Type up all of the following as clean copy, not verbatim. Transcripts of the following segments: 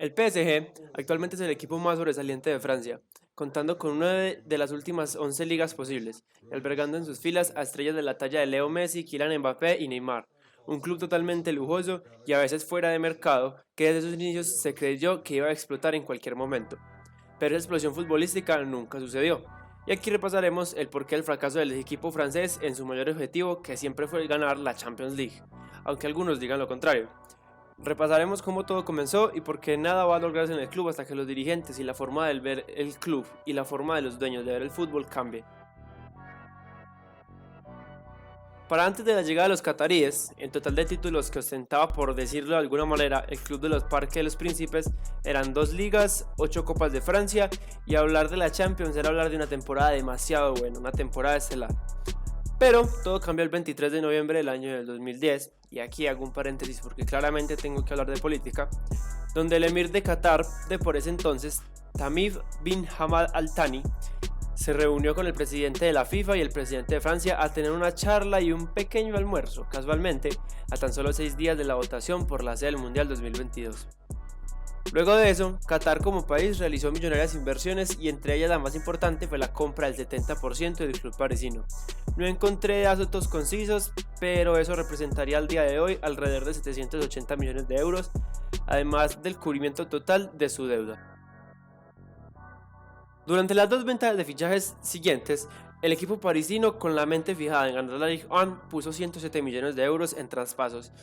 El PSG actualmente es el equipo más sobresaliente de Francia, contando con una de las últimas 11 ligas posibles, y albergando en sus filas a estrellas de la talla de Leo Messi, Kylian Mbappé y Neymar. Un club totalmente lujoso y a veces fuera de mercado, que desde sus inicios se creyó que iba a explotar en cualquier momento. Pero esa explosión futbolística nunca sucedió. Y aquí repasaremos el porqué del fracaso del equipo francés en su mayor objetivo, que siempre fue ganar la Champions League, aunque algunos digan lo contrario. Repasaremos cómo todo comenzó y por qué nada va a lograrse en el club hasta que los dirigentes y la forma de ver el club y la forma de los dueños de ver el fútbol cambie. Para antes de la llegada de los cataríes, el total de títulos que ostentaba, por decirlo de alguna manera, el club de los Parques de los Príncipes eran 2 ligas, 8 copas de Francia, y hablar de la Champions era hablar de una temporada demasiado buena, una temporada estelar. Pero todo cambió el 23 de noviembre del año del 2010, y aquí hago un paréntesis porque claramente tengo que hablar de política, donde el emir de Qatar de por ese entonces, Tamim bin Hamad Al Thani, se reunió con el presidente de la FIFA y el presidente de Francia a tener una charla y un pequeño almuerzo, casualmente, a tan solo 6 días de la votación por la sede del Mundial 2022. Luego de eso, Qatar como país realizó millonarias inversiones y entre ellas la más importante fue la compra del 70% del club parisino. No encontré datos concisos, pero eso representaría al día de hoy alrededor de 780 millones de euros, además del cubrimiento total de su deuda. Durante las 2 ventas de fichajes siguientes, el equipo parisino, con la mente fijada en ganar la Ligue 1, puso 107 millones de euros en traspasos,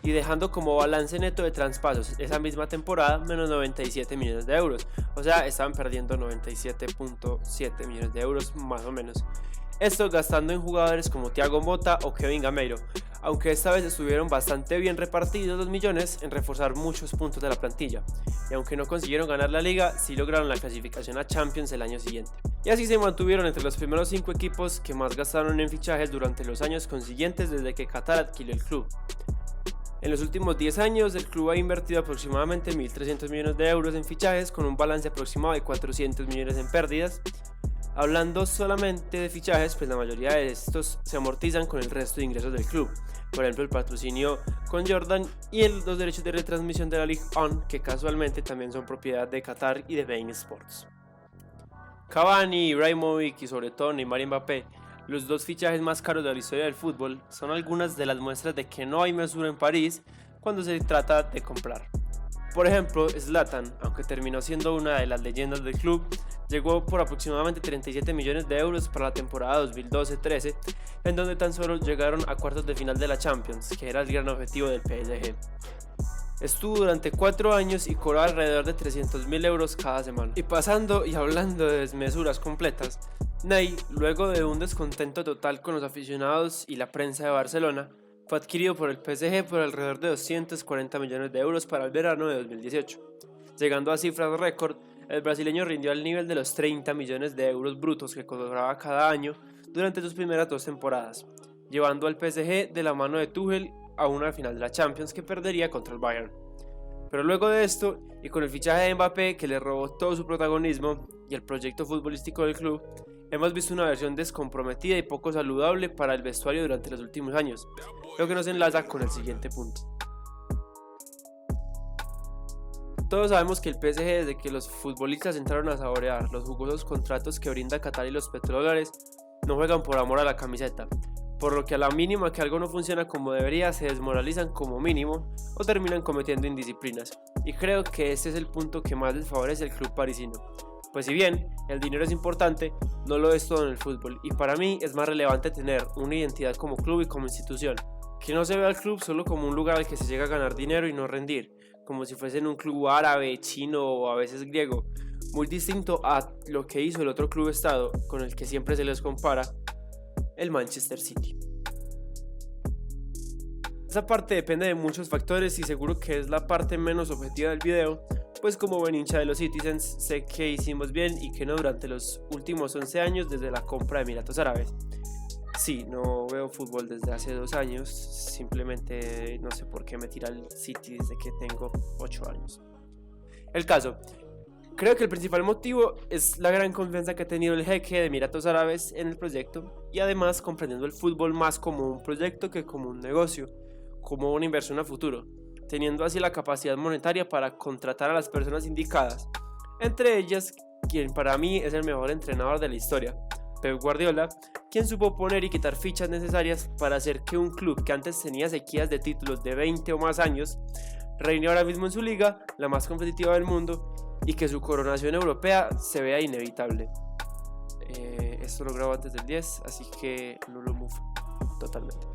y dejando como balance neto de traspasos esa misma temporada menos 97 millones de euros, o sea, estaban perdiendo 97.7 millones de euros más o menos. Esto gastando en jugadores como Thiago Motta o Kevin Gameiro, aunque esta vez estuvieron bastante bien repartidos los millones en reforzar muchos puntos de la plantilla, y aunque no consiguieron ganar la liga, sí lograron la clasificación a Champions el año siguiente. Y así se mantuvieron entre los primeros 5 equipos que más gastaron en fichajes durante los años consiguientes desde que Qatar adquirió el club. En los últimos 10 años, el club ha invertido aproximadamente 1.300 millones de euros en fichajes con un balance aproximado de 400 millones en pérdidas. Hablando solamente de fichajes, pues la mayoría de estos se amortizan con el resto de ingresos del club, por ejemplo el patrocinio con Jordan y los derechos de retransmisión de la Ligue 1, que casualmente también son propiedad de Qatar y de Bein Sports. Cavani, Ibrahimovic y sobre todo Neymar y Mbappé, los 2 fichajes más caros de la historia del fútbol, son algunas de las muestras de que no hay mesura en París cuando se trata de comprar. Por ejemplo, Zlatan, aunque terminó siendo una de las leyendas del club, llegó por aproximadamente 37 millones de euros para la temporada 2012-13, en donde tan solo llegaron a cuartos de final de la Champions, que era el gran objetivo del PSG. Estuvo durante 4 años y cobraba alrededor de 300.000 euros cada semana. Y pasando y hablando de desmesuras completas, Ney, luego de un descontento total con los aficionados y la prensa de Barcelona, fue adquirido por el PSG por alrededor de 240 millones de euros para el verano de 2018. Llegando a cifras récord, el brasileño rindió al nivel de los 30 millones de euros brutos que cobraba cada año durante sus primeras 2 temporadas, llevando al PSG de la mano de Tuchel a una final de la Champions que perdería contra el Bayern. Pero luego de esto, y con el fichaje de Mbappé que le robó todo su protagonismo y el proyecto futbolístico del club, hemos visto una versión descomprometida y poco saludable para el vestuario durante los últimos años, lo que nos enlaza con el siguiente punto. Todos sabemos que el PSG, desde que los futbolistas entraron a saborear los jugosos contratos que brinda Qatar y los petrodólares, no juegan por amor a la camiseta, por lo que a la mínima que algo no funciona como debería se desmoralizan como mínimo o terminan cometiendo indisciplinas, y creo que este es el punto que más les favorece al club parisino. Pues si bien el dinero es importante, no lo es todo en el fútbol, y para mí es más relevante tener una identidad como club y como institución, que no se vea al club solo como un lugar al que se llega a ganar dinero y no rendir, como si fuesen un club árabe, chino o a veces griego, muy distinto a lo que hizo el otro club estado con el que siempre se les compara, el Manchester City. Esa parte depende de muchos factores y seguro que es la parte menos objetiva del video, pues como buen hincha de los Citizens sé que hicimos bien y que no durante los últimos 11 años desde la compra de Emiratos Árabes. Sí, no veo fútbol desde hace 2 años, simplemente no sé por qué me tira el City desde que tengo 8 años. El caso, creo que el principal motivo es la gran confianza que ha tenido el jeque de Emiratos Árabes en el proyecto y además comprendiendo el fútbol más como un proyecto que como un negocio, como una inversión a futuro. teniendo así la capacidad monetaria para contratar a las personas indicadas, entre ellas quien para mí es el mejor entrenador de la historia, Pep Guardiola, quien supo poner y quitar fichas necesarias para hacer que un club que antes tenía sequías de títulos de 20 o más años reine ahora mismo en su liga, la más competitiva del mundo, y que su coronación europea se vea inevitable. Esto lo grabo antes del 10, así que no lo move totalmente.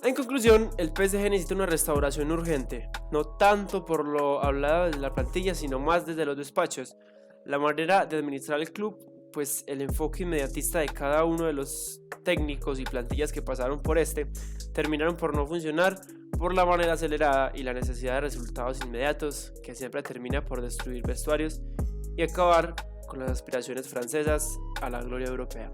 En conclusión, el PSG necesita una restauración urgente, no tanto por lo hablado desde la plantilla, sino más desde los despachos, la manera de administrar el club, pues el enfoque inmediatista de cada uno de los técnicos y plantillas que pasaron por terminaron por no funcionar por la manera acelerada y la necesidad de resultados inmediatos que siempre termina por destruir vestuarios y acabar con las aspiraciones francesas a la gloria europea.